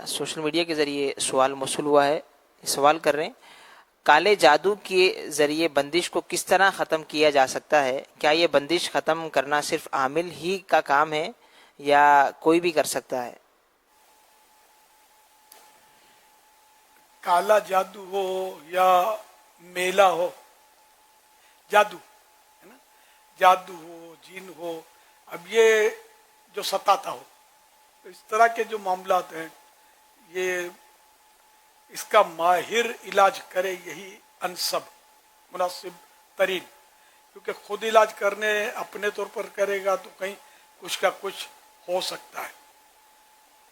Social media کے ذریعے سوال موصول ہوا ہے. سوال کر رہے ہیں کالے جادو کے ذریعے بندش کو کس طرح ختم کیا جا سکتا ہے؟ کیا یہ بندش ختم کرنا صرف عامل ہی کا کام ہے یا کوئی بھی کر سکتا ہے؟ کالا جادو ہو یا میلا ہو، جادو ہے نا، جادو ہو، جن ہو، اب یہ جو ستاتا ہو، تو اس طرح کے جو معاملات ہیں یہ اس کا ماہر علاج کرے، یہی انسب مناسب ترین. کیونکہ خود علاج کرنے اپنے طور پر کرے گا تو کہیں کچھ کا کچھ ہو سکتا ہے.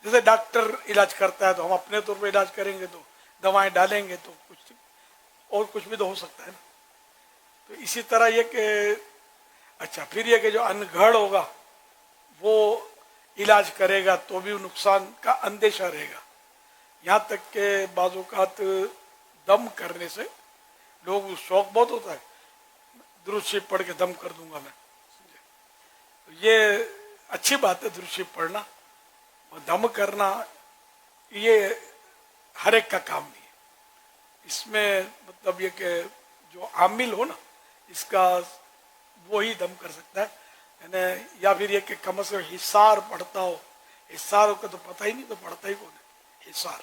جیسے ڈاکٹر علاج کرتا ہے تو ہم اپنے طور پر علاج کریں گے تو دوائیں ڈالیں گے تو کچھ اور کچھ بھی تو ہو سکتا ہے نا. تو اسی طرح یہ کہ اچھا پھر یہ کہ جو انگھڑ ہوگا وہ علاج کرے گا تو بھی نقصان کا اندیشہ رہے گا. یہاں تک کہ بعض اوقات دم کرنے سے لوگ شوق بہت ہوتا ہے، درود شریف پڑھ کے دم کر دوں گا میں. یہ اچھی بات ہے درود شریف پڑھنا، اور دم کرنا یہ ہر ایک کا کام نہیں ہے. اس میں مطلب یہ کہ جو عامل ہو نا اس کا وہی دم کر سکتا ہے، یعنی یا پھر یہ کہ کم از کم حصار پڑھتا ہو. حصار کا تو پتہ ہی نہیں تو پڑھتا ہی کون ہے حصار.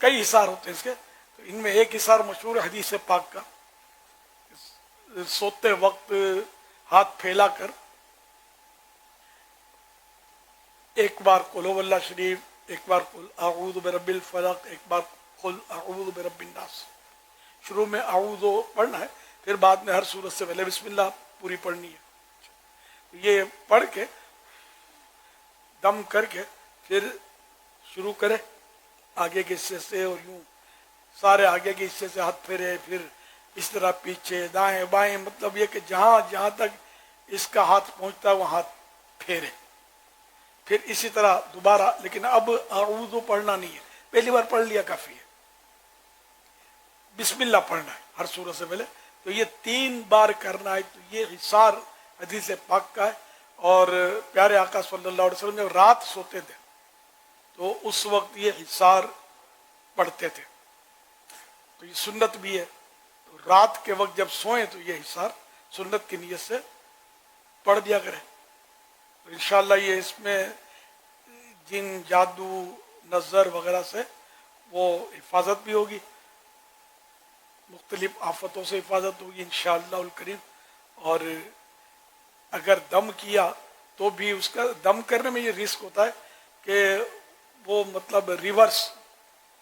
کئی حصار ہوتے ہیں اس کے، تو ان میں ایک حصار مشہور ہے حدیث پاک کا، سوتے وقت ہاتھ پھیلا کر ایک بار قل هو اللہ شریف، ایک بار قل اعوذ برب الفلق، ایک بار قل اعوذ برب الناس. شروع میں اعوذ پڑھنا ہے، پھر بعد میں ہر سورت سے پہلے بسم اللہ پوری پڑھنی ہے. یہ پڑھ کے دم کر کے پھر شروع کرے آگے کے حصے سے، اور یوں سارے آگے کے حصے سے ہاتھ پھیرے، پھر اس طرح پیچھے دائیں بائیں، مطلب یہ کہ جہاں جہاں تک اس کا ہاتھ پہنچتا ہے وہاں ہاتھ پھیرے. پھر اسی طرح دوبارہ، لیکن اب اعوذ پڑھنا نہیں ہے، پہلی بار پڑھ لیا کافی ہے. بسم اللہ پڑھنا ہے ہر سورت سے پہلے، تو یہ 3 بار کرنا ہے. تو یہ حصار حدیث پاک کا ہے. اور پیارے آقا صلی اللہ علیہ وسلم جب رات سوتے تھے تو اس وقت یہ حصار پڑھتے تھے. تو یہ سنت بھی ہے، تو رات کے وقت جب سوئیں تو یہ حصار سنت کی نیت سے پڑھ دیا کریں. تو انشاءاللہ یہ اس میں جن، جادو، نظر وغیرہ سے وہ حفاظت بھی ہوگی، مختلف آفتوں سے حفاظت ہوگی انشاءاللہ الکریم. اور اگر دم کیا تو بھی اس کا دم کرنے میں یہ رسک ہوتا ہے کہ وہ مطلب ریورس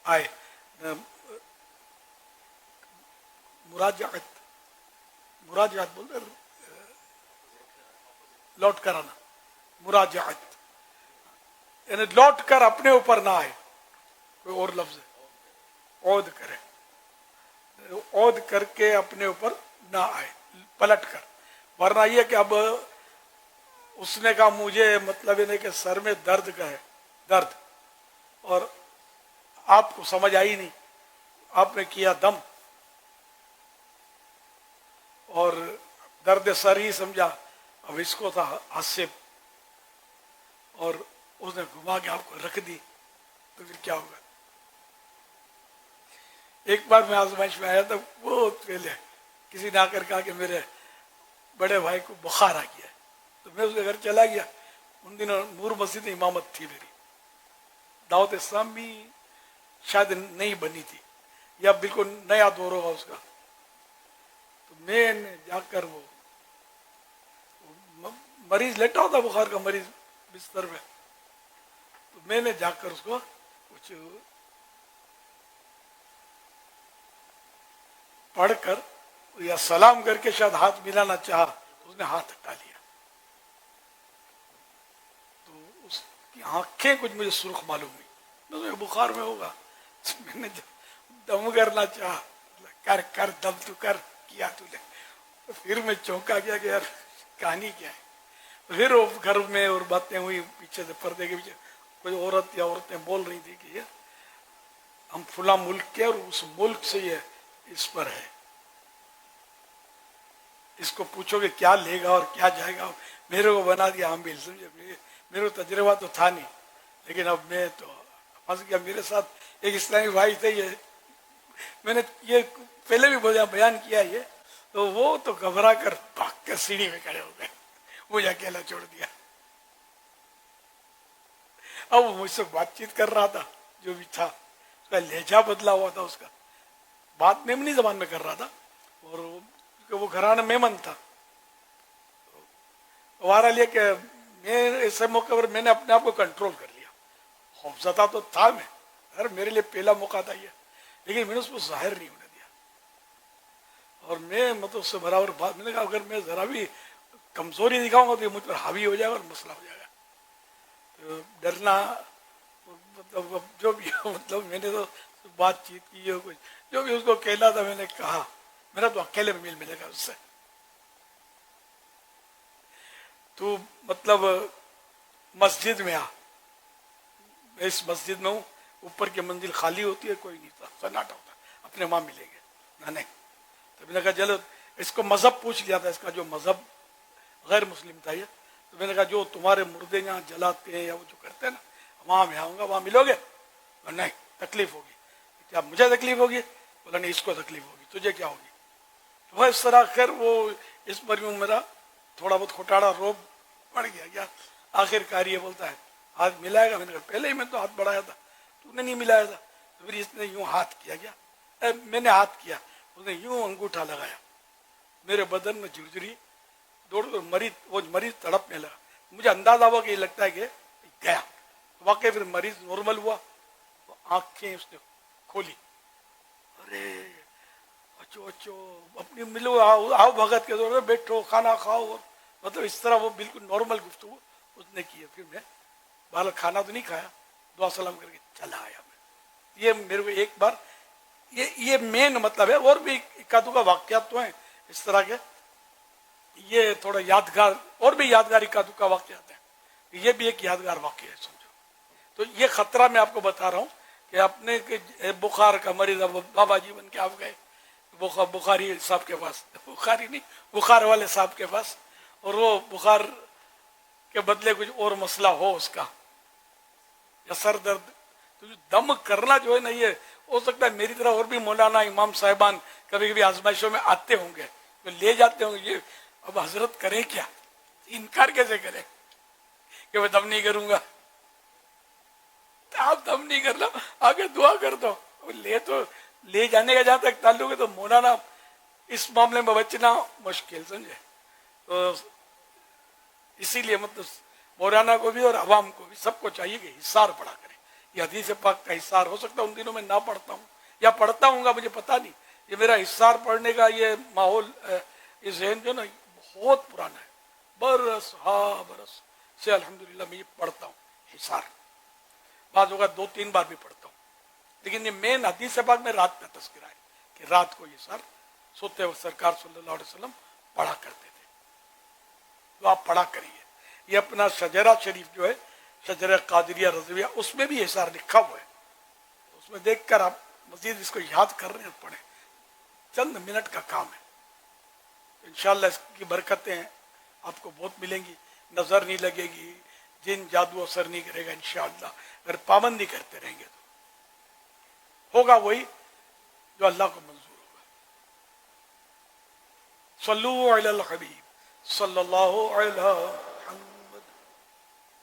آئے. مراجعت بولتے لوٹ کر آنا، مراجعت یعنی لوٹ کر اپنے اوپر نہ آئے. کوئی اور لفظ ہے، عود کرے، عود کر کے اپنے اوپر نہ آئے پلٹ کر. ورنہ یہ کہ اب اس نے کہا مجھے مطلب یہ کہ سر میں درد کا ہے، درد، اور آپ کو سمجھ آئی نہیں، آپ نے کیا دم اور درد سر ہی سمجھا، اب اس کو تھا حسب اور اس نے گھما کے آپ کو رکھ دی، تو پھر کیا ہوگا. ایک بار میں آزمائش میں آیا تھا بہت پہلے، کسی نے آ کر کہا کہ میرے بڑے بھائی کو بخار آ گیا ہے، تو میں اس کے گھر چلا گیا. ان دنوں نور مسجد میں امامت تھی میری، دعوت اسلام بھی شاید نہیں بنی تھی یا بالکل نیا دور ہوگا اس کا. تو میں نے جا کر وہ مریض لیٹا ہوتا بخار کا مریض بستر میں، تو میں نے جا کر اس کو کچھ پڑھ کر یا سلام کر کے شاید ہاتھ ملانا چاہا تو اس نے ہاتھ ہٹا لیا. تو اس کی آنکھیں کچھ مجھے سرخ معلوم ہوئی. میں نے بخار میں ہوگا. میں نے دم کرنا چاہا، کر کر دم تو کر، کیا تو نے. پھر میں چونکا گیا کہ یار کہانی کیا ہے. پھر وہ گھر میں اور باتیں ہوئی پیچھے سے پردے کے پیچھے، کوئی عورت یا عورتیں بول رہی تھی کہ یہ ہم فلاں ملک کے اور اس ملک سے یہ اس پر ہے، اس کو پوچھو کہ کیا لے گا اور کیا جائے گا. میرے کو بنا دیا عامل، سمجھے. میرا تجربہ تو تھا نہیں، لیکن اب میں تو پھنس گیا. میرے ساتھ ایک اسلامی بھائی تھے، یہ میں نے یہ پہلے بھی بیان کیا یہ، تو وہ تو گھبرا کر بھاگ کر سیڑھی میں کھڑے ہو گئے، مجھے اکیلا چھوڑ دیا. اب وہ مجھ سے بات چیت کر رہا تھا، جو بھی تھا اس کا لہجہ بدلا ہوا تھا، اس کا بات میمنی زبان میں کر رہا تھا، اور وہ گھرانہ میمن تھا. ہمارا لیے کہ میں ایسے موقع پر میں نے اپنے آپ کو کنٹرول کر لیا. خوفزدہ تو تھا میں، یار میرے لیے پہلا موقع تھا یہ، لیکن میں نے اس کو ظاہر نہیں ہونے دیا. اور میں مطلب اس سے برابر بات، میں نے کہا اگر میں ذرا بھی کمزوری دکھاؤں گا تو یہ مجھ پر حاوی ہو جائے گا اور مسئلہ ہو جائے گا. تو ڈرنا مطلب جو بھی مطلب میں نے تو بات چیت کی ہے، کچھ جو بھی اس کو کہنا تھا میں نے کہا. میرا تو اکیلے میں ملے گا اس سے. تو مطلب مسجد میں میں اس مسجد میں ہوں، اوپر کی منزل خالی ہوتی ہے، کوئی نہیں تھا، سناٹا ہوتا، اپنے وہاں ملیں گے. نہیں تو میں نے کہا چلو اس کو مذہب پوچھ لیا تھا، اس کا جو مذہب غیر مسلم تھا یہ. تو میں نے کہا جو تمہارے مردے یہاں جلاتے ہیں یا وہ جو کرتے ہیں نا، وہاں میں آؤں گا، وہاں ملو گے؟ نہیں تکلیف ہوگی. کیا مجھے تکلیف ہوگی؟ بولا نہیں اس کو تکلیف ہوگی. تجھے کیا ہوگی؟ تو اس طرح خیر وہ اس پر بھی میرا تھوڑا بہت کھوٹاڑا روب پڑ گیا. کیا آخر کار یہ بولتا ہے ہاتھ ملائے گا؟ میں نے کہا پہلے ہی میں تو ہاتھ بڑھایا تھا، تو نے نہیں ملایا تھا. تو پھر اس نے یوں ہاتھ کیا، کیا میں نے ہاتھ کیا، اس نے یوں انگوٹھا لگایا میرے بدن میں، جھرجھری دوڑ کر مریض تڑپنے لگا. مجھے اندازہ ہوا کہ یہ لگتا ہے کہ گیا. واقعی پھر مریض نارمل ہوا، آنکھیں اس نے کھولی. ارے اچھو اچھو اپنی ملو آؤ بھگت کے دور میں بیٹھو کھانا کھاؤ، مطلب اس طرح وہ بالکل نارمل گفتگو اس نے کی. پھر میں باہر کھانا تو نہیں کھایا، دعا سلام کر کے چلا آیا. میں یہ میرے کو ایک بار یہ مین مطلب ہے. اور بھی اکا دکا واقعات تو ہیں اس طرح کے، یہ تھوڑا یادگار، اور بھی یادگار اکا دکا واقعات ہیں. یہ بھی ایک یادگار واقعہ ہے سمجھو. تو یہ خطرہ میں آپ کو بتا رہا ہوں کہ اپنے بخار کا مریض اب بابا جی بن کے آپ گئے بخاری صاحب کے پاس، بخاری نہیں بخار والے صاحب کے پاس، اور وہ بخار کے بدلے کچھ اور مسئلہ ہو اس کا، یا سر درد. تو دم کرنا جو ہے نا، یہ ہو سکتا ہے میری طرح اور بھی مولانا امام صاحبان کبھی کبھی آزمائشوں میں آتے ہوں گے، تو لے جاتے ہوں گے. یہ اب حضرت کرے کیا، انکار کیسے کرے کہ میں دم نہیں کروں گا؟ آپ دم نہیں کرنا، آگے دعا کر دو. تو لے جانے کا جہاں تک تعلق ہے تو مولانا اس معاملے میں بچنا مشکل سمجھے. تو اسی لیے مطلب مولانا کو بھی اور عوام کو بھی سب کو چاہیے کہ حصار پڑھا کرے. یہ حدیث پاک کا حصار ہو سکتا ہے ان دنوں میں نہ پڑھتا ہوں یا پڑھتا ہوں گا مجھے پتا نہیں. یہ میرا حصار پڑھنے کا یہ ماحول، یہ ذہن جو نا بہت پرانا ہے، برس برس سے الحمدللہ میں یہ پڑھتا ہوں حصار. بعض اوقات 2-3 بار بھی پڑھتا ہوں. لیکن یہ مین حدیث پاک میں رات کا تذکرہ ہے کہ رات کو یہ سر سوتے وقت سرکار صلی اللہ علیہ وسلم پڑھا کرتے تھے. تو آپ پڑھا کریے. یہ اپنا شجرہ شریف جو ہے، شجرہ قادریہ رضویہ، اس میں بھی حصار لکھا ہوا ہے. اس میں دیکھ کر آپ مزید اس کو یاد کر رہے ہیں، پڑھیں. چند منٹ کا کام ہے. انشاءاللہ اس کی برکتیں آپ کو بہت ملیں گی. نظر نہیں لگے گی، جن جادو اثر نہیں کرے گا انشاءاللہ. اگر پابندی کرتے رہیں گے تو ہوگا وہی جو اللہ کو منظور ہوگا. صلو علی الحبیب صلی اللہ علیہ